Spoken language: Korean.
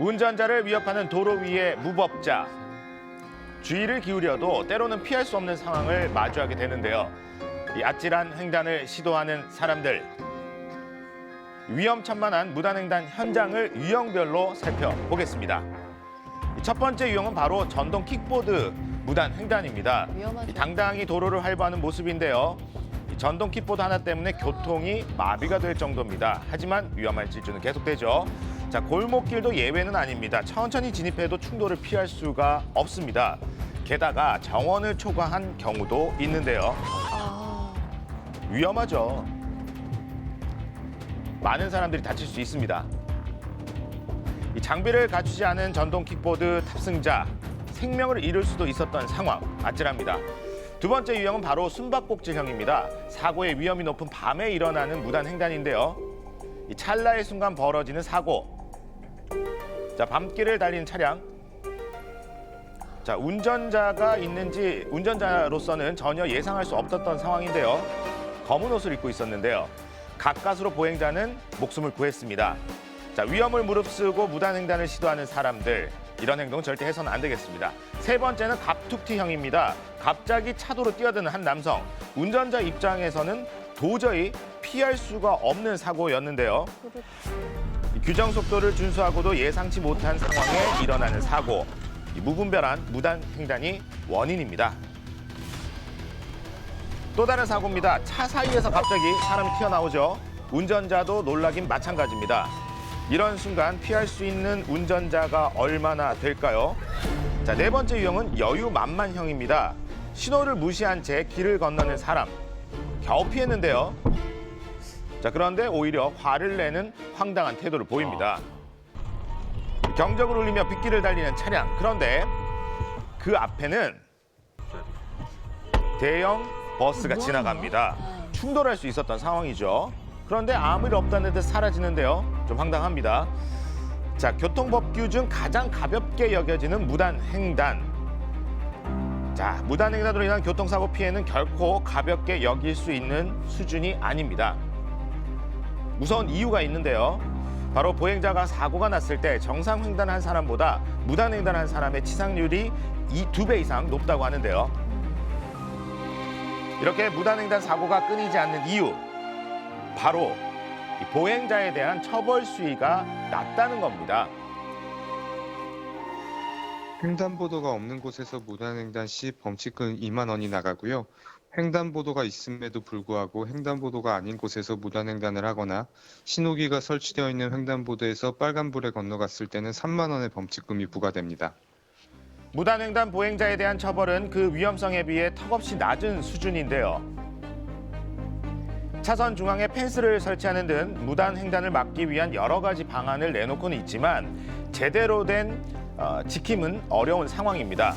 운전자를 위협하는 도로 위의 무법자. 주의를 기울여도 때로는 피할 수 없는 상황을 마주하게 되는데요. 이 아찔한 횡단을 시도하는 사람들. 위험천만한 무단횡단 현장을 유형별로 살펴보겠습니다. 첫 번째 유형은 바로 전동 킥보드 무단횡단입니다. 위험하죠. 당당히 도로를 활보하는 모습인데요. 전동 킥보드 하나 때문에 교통이 마비가 될 정도입니다. 하지만 위험한 질주는 계속되죠. 자, 골목길도 예외는 아닙니다. 천천히 진입해도 충돌을 피할 수가 없습니다. 게다가 정원을 초과한 경우도 있는데요. 위험하죠. 많은 사람들이 다칠 수 있습니다. 이 장비를 갖추지 않은 전동 킥보드 탑승자, 생명을 잃을 수도 있었던 상황, 아찔합니다. 두 번째 유형은 바로 숨바꼭질형입니다. 사고의 위험이 높은 밤에 일어나는 무단횡단인데요. 이 찰나의 순간 벌어지는 사고. 자, 밤길을 달리는 차량. 자, 운전자가 있는지 운전자로서는 전혀 예상할 수 없었던 상황인데요. 검은 옷을 입고 있었는데요. 가까스로 보행자는 목숨을 구했습니다. 자, 위험을 무릅쓰고 무단횡단을 시도하는 사람들. 이런 행동 절대 해서는 안 되겠습니다. 세 번째는 갑툭튀형입니다. 갑자기 차도로 뛰어드는 한 남성. 운전자 입장에서는 도저히 피할 수가 없는 사고였는데요. 규정 속도를 준수하고도 예상치 못한 상황에 일어나는 사고. 이 무분별한 무단횡단이 원인입니다. 또 다른 사고입니다. 차 사이에서 갑자기 사람이 튀어나오죠. 운전자도 놀라긴 마찬가지입니다. 이런 순간 피할 수 있는 운전자가 얼마나 될까요? 자, 네 번째 유형은 여유만만형입니다. 신호를 무시한 채 길을 건너는 사람. 겨우 피했는데요. 자, 그런데 오히려 화를 내는 황당한 태도를 보입니다. 경적을 울리며 빗길을 달리는 차량. 그런데 그 앞에는 대형 버스가 지나갑니다. 충돌할 수 있었던 상황이죠. 그런데 아무 일 없다는 듯 사라지는데요. 좀 황당합니다. 자, 교통법규 중 가장 가볍게 여겨지는 무단횡단. 자, 무단횡단으로 인한 교통사고 피해는 결코 가볍게 여길 수 있는 수준이 아닙니다. 무서운 이유가 있는데요. 바로 보행자가 사고가 났을 때 정상 횡단한 사람보다 무단횡단한 사람의 치상률이 2배 이상 높다고 하는데요. 이렇게 무단횡단 사고가 끊이지 않는 이유. 바로 이 보행자에 대한 처벌 수위가 낮다는 겁니다. 횡단보도가 없는 곳에서 무단횡단 시 범칙금 2만 원이 나가고요. 횡단보도가 있음에도 불구하고 횡단보도가 아닌 곳에서 무단횡단을 하거나 신호기가 설치되어 있는 횡단보도에서 빨간불에 건너갔을 때는 3만 원의 범칙금이 부과됩니다. 무단횡단 보행자에 대한 처벌은 그 위험성에 비해 턱없이 낮은 수준인데요. 차선 중앙에 펜스를 설치하는 등 무단횡단을 막기 위한 여러 가지 방안을 내놓고는 있지만 제대로 된 지킴은 어려운 상황입니다.